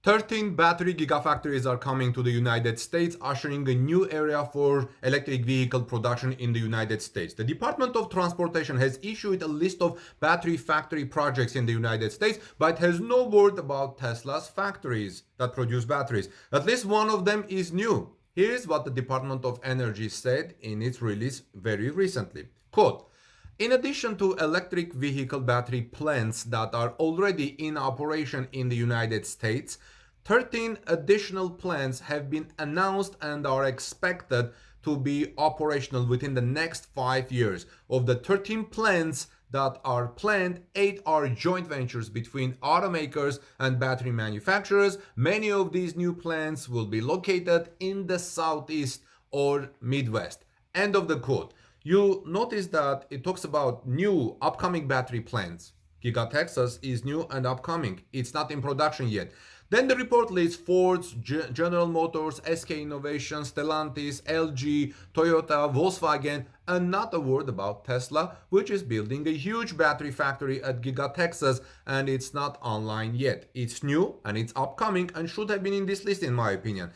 13 battery gigafactories are coming to the United States, ushering a new era for electric vehicle production in the United States. The Department of Transportation has issued a list of battery factory projects in the United States, but has no word about Tesla's factories that produce batteries. At least one of them is new. Here's what the Department of Energy said in its release very recently. Quote, in addition to electric vehicle battery plants that are already in operation in the United States, 13 additional plants have been announced and are expected to be operational within the next 5 years. Of the 13 plants that are planned, 8 are joint ventures between automakers and battery manufacturers. Many of these new plants will be located in the Southeast or Midwest. End of the quote. You notice that it talks about new upcoming battery plants. Giga Texas is new and upcoming. It's not in production yet. Then the report lists Ford's, General Motors, SK Innovation, Stellantis, LG, Toyota, Volkswagen, and not a word about Tesla, which is building a huge battery factory at Giga Texas, and it's not online yet. It's new and it's upcoming and should have been in this list in my opinion.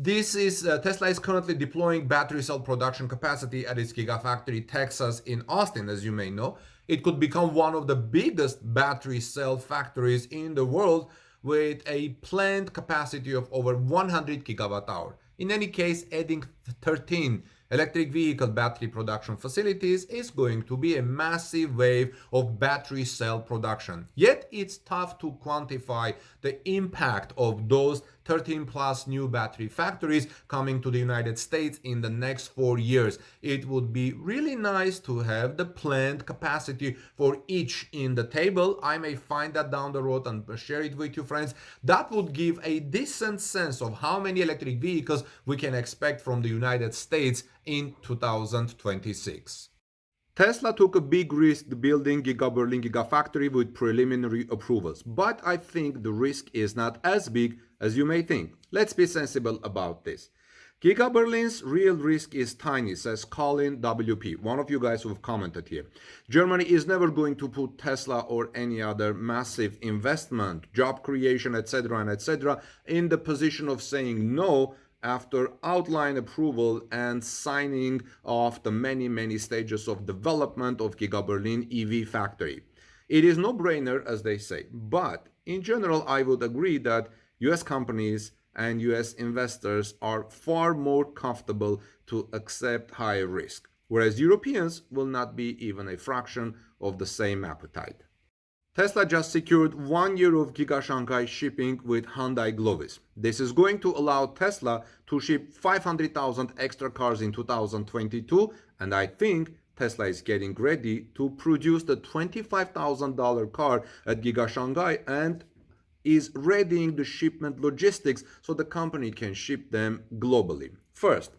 Tesla is currently deploying battery cell production capacity at its Gigafactory Texas in Austin, as you may know. It could become one of the biggest battery cell factories in the world with a planned capacity of over 100 gigawatt hour. In any case, adding 13 electric vehicle battery production facilities is going to be a massive wave of battery cell production. Yet it's tough to quantify the impact of those 13 plus new battery factories coming to the United States in the next 4 years. It would be really nice to have the planned capacity for each in the table. I may find that down the road and share it with you, friends. That would give a decent sense of how many electric vehicles we can expect from the United States in 2026. Tesla took a big risk building Giga Berlin Gigafactory with preliminary approvals, but I think the risk is not as big as you may think. Let's be sensible about this. Giga Berlin's real risk is tiny, says Colin WP, one of you guys who have commented here. Germany is never going to put Tesla or any other massive investment, job creation, etc., in the position of saying no after outline approval and signing off the many stages of development of Giga Berlin EV factory. It is no-brainer, as they say, but in general I would agree that US companies and US investors are far more comfortable to accept higher risk, whereas Europeans will not be even a fraction of the same appetite. Tesla just secured 1 year of Giga Shanghai shipping with Hyundai Glovis. This is going to allow Tesla to ship 500,000 extra cars in 2022, and I think Tesla is getting ready to produce the $25,000 car at Giga Shanghai and is readying the shipment logistics so the company can ship them globally. First,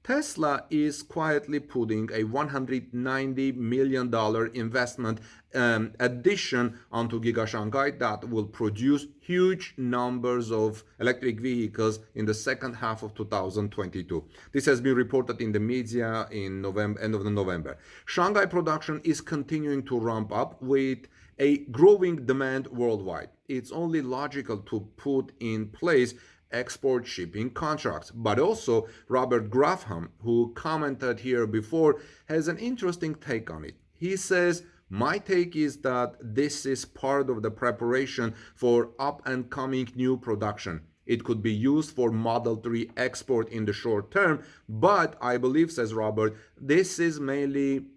Tesla is quietly putting a $190 million investment addition onto Giga Shanghai that will produce huge numbers of electric vehicles in the second half of 2022. This has been reported in the media in end of November. Shanghai production is continuing to ramp up with a growing demand worldwide. It's only logical to put in place export shipping contracts. But also Robert Grafham, who commented here before, has an interesting take on it. He says, my take is that this is part of the preparation for up and coming new production. It could be used for Model 3 export in the short term, but I believe, says Robert, this is mainly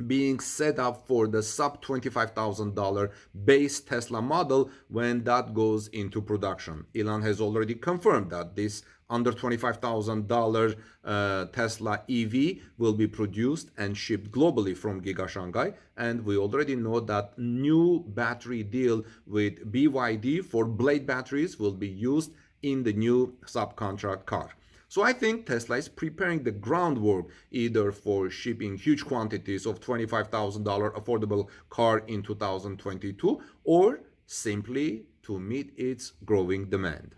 being set up for the sub $25,000 base Tesla model when that goes into production. Elon has already confirmed that this under $25,000 Tesla EV will be produced and shipped globally from Giga Shanghai, and we already know that new battery deal with BYD for Blade batteries will be used in the new subcontract car. So I think Tesla is preparing the groundwork either for shipping huge quantities of $25,000 affordable car in 2022 or simply to meet its growing demand.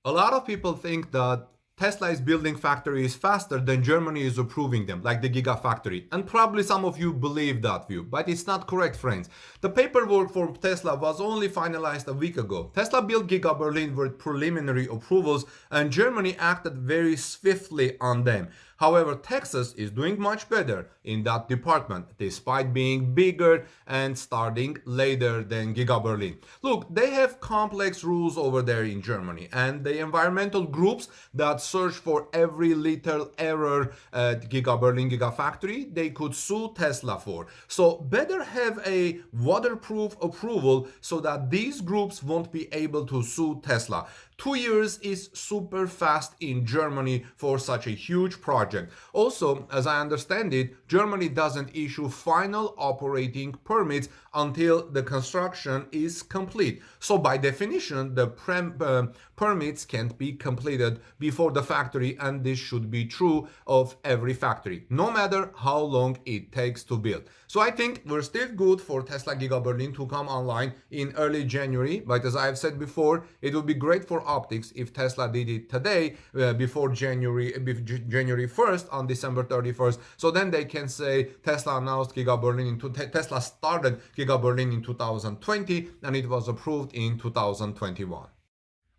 A lot of people think that Tesla is building factories faster than Germany is approving them, like the Gigafactory. And probably some of you believe that view, but it's not correct, friends. The paperwork for Tesla was only finalized a week ago. Tesla built Giga Berlin with preliminary approvals, and Germany acted very swiftly on them. However, Texas is doing much better in that department, despite being bigger and starting later than Giga Berlin. Look, they have complex rules over there in Germany, and the environmental groups that search for every little error at Giga Berlin Gigafactory, they could sue Tesla for. So better have a waterproof approval so that these groups won't be able to sue Tesla. 2 years is super fast in Germany for such a huge project. Also, as I understand it, Germany doesn't issue final operating permits until the construction is complete. So by definition, the permits can't be completed before the factory, and this should be true of every factory, no matter how long it takes to build. So I think we're still good for Tesla Giga Berlin to come online in early January, but as I've said before, it would be great for optics if Tesla did it today before January 1st on December 31st. So then they can say Tesla announced Giga Berlin Tesla started Giga Berlin in 2020 and it was approved in 2021.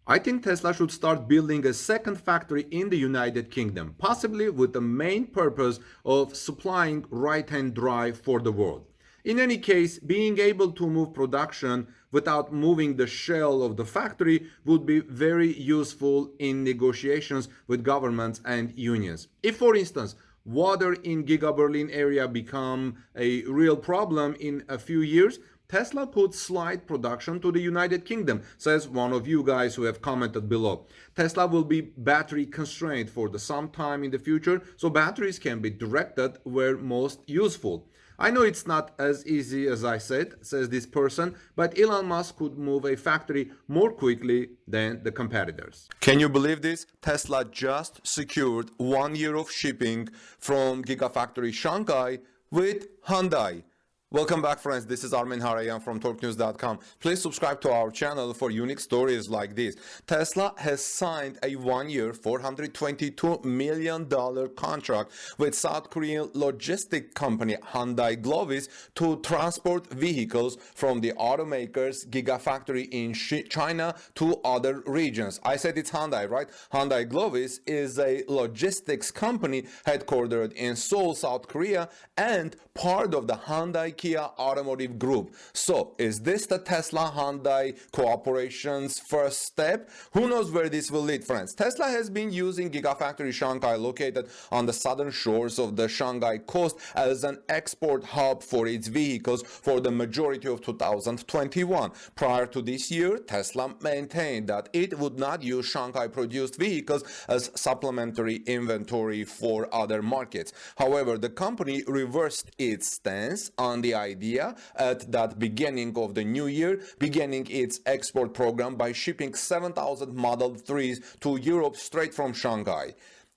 I think Tesla should start building a second factory in the United Kingdom, possibly with the main purpose of supplying right-hand drive for the world. In any case, being able to move production without moving the shell of the factory would be very useful in negotiations with governments and unions. If, for instance, water in Giga Berlin area become a real problem in a few years, Tesla could slide production to the United Kingdom, says one of you guys who have commented below. Tesla will be battery constrained for some time in the future, so batteries can be directed where most useful. I know it's not as easy as I said, says this person, but Elon Musk could move a factory more quickly than the competitors. Can you believe this? Tesla just secured 1 year of shipping from Gigafactory Shanghai with Hyundai. Welcome back, friends. This is Armen Harayan from TorqueNews.com. Please subscribe to our channel for unique stories like this. Tesla has signed a 1 year, $422 million contract with South Korean logistic company Hyundai Glovis to transport vehicles from the automakers Gigafactory in China to other regions. I said it's Hyundai, right? Hyundai Glovis is a logistics company headquartered in Seoul, South Korea, and part of the Hyundai Kia Automotive Group. So, is this the Tesla-Hyundai cooperation's first step? Who knows where this will lead, friends? Tesla has been using Gigafactory Shanghai, located on the southern shores of the Shanghai coast, as an export hub for its vehicles for the majority of 2021. Prior to this year, Tesla maintained that it would not use Shanghai-produced vehicles as supplementary inventory for other markets. However, the company reversed its stance on the idea at that beginning of the new year, beginning its export program by shipping 7,000 Model 3s to Europe straight from Shanghai.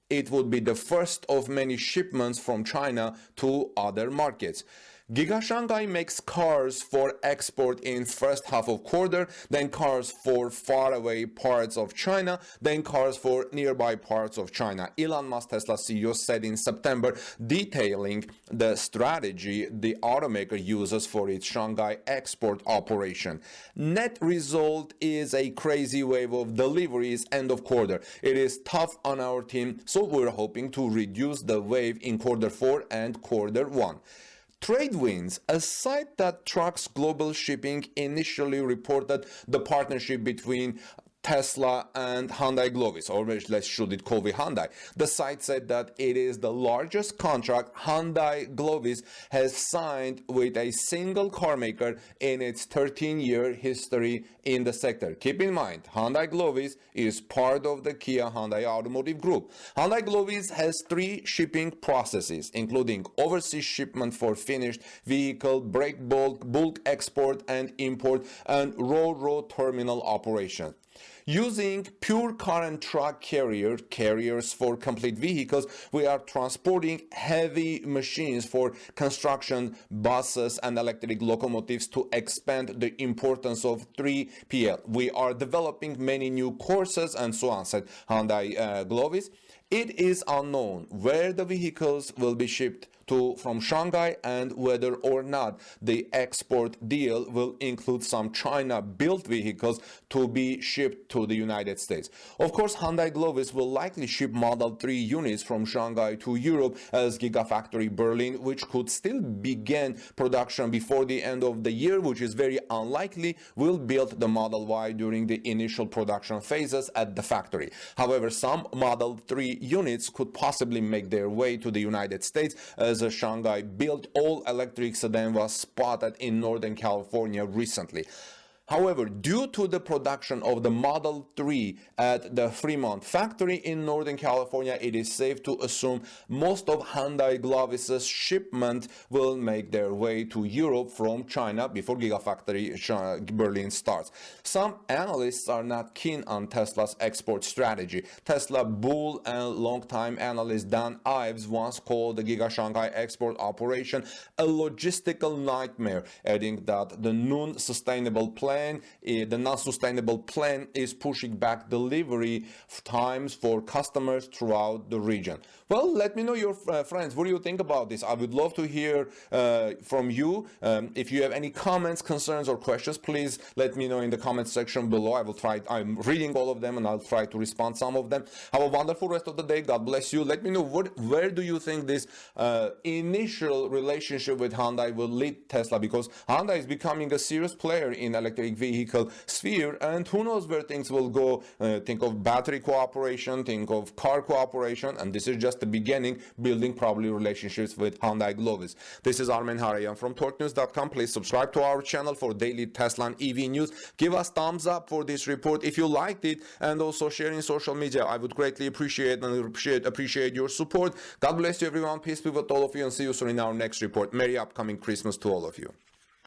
It would be the first of many shipments from China to other markets. Giga Shanghai makes cars for export in first half of quarter, then cars for faraway parts of China, then cars for nearby parts of China. Elon Musk, Tesla CEO, said in September, detailing the strategy the automaker uses for its Shanghai export operation. Net result is a crazy wave of deliveries end of quarter. It is tough on our team, so we're hoping to reduce the wave in quarter 4 and quarter 1. TradeWinds, a site that tracks global shipping, initially reported the partnership between Tesla and Hyundai Glovis, or let's should it call it Hyundai. The site said that it is the largest contract Hyundai Glovis has signed with a single car maker in its 13-year history in the sector. Keep in mind, Hyundai Glovis is part of the Kia Hyundai Automotive Group. Hyundai Glovis has 3 shipping processes, including overseas shipment for finished vehicle, break bulk, bulk export and import, and road terminal operation. Using pure current truck carriers for complete vehicles, we are transporting heavy machines for construction, buses, and electric locomotives to expand the importance of 3PL. We are developing many new courses and so on, said Hyundai Glovis. It is unknown where the vehicles will be shipped to from Shanghai and whether or not the export deal will include some China-built vehicles to be shipped to the United States. Of course, Hyundai Glovis will likely ship Model 3 units from Shanghai to Europe as Gigafactory Berlin, which could still begin production before the end of the year, which is very unlikely, will build the Model Y during the initial production phases at the factory. However, some Model 3 units could possibly make their way to the United States as a Shanghai-built all-electric sedan was spotted in Northern California recently. However, due to the production of the Model 3 at the Fremont factory in Northern California, it is safe to assume most of Hyundai Glovis's shipment will make their way to Europe from China before Gigafactory Berlin starts. Some analysts are not keen on Tesla's export strategy. Tesla bull and longtime analyst Dan Ives once called the Giga Shanghai export operation a logistical nightmare, adding that the non-sustainable plan is pushing back delivery times for customers throughout the region. Well, let me know, your friends, what do you think about this? I would love to hear from you. If you have any comments, concerns, or questions, please let me know in the comment section below. I'm reading all of them and I'll try to respond some of them. Have a wonderful rest of the day. God bless you. Let me know where do you think this initial relationship with Hyundai will lead Tesla, because Hyundai is becoming a serious player in electric vehicle sphere, and who knows where things will go. Think of battery cooperation, think of car cooperation, and this is just the beginning, building probably relationships with Hyundai Glovis. This is Armen Harayan from torquenews.com. Please subscribe to our channel for daily Tesla and EV news. Give us thumbs up for this report if you liked it, and also share in social media. I would greatly appreciate your support. God bless you, everyone. Peace be with all of you, and see you soon in our next report. Merry upcoming Christmas to all of you.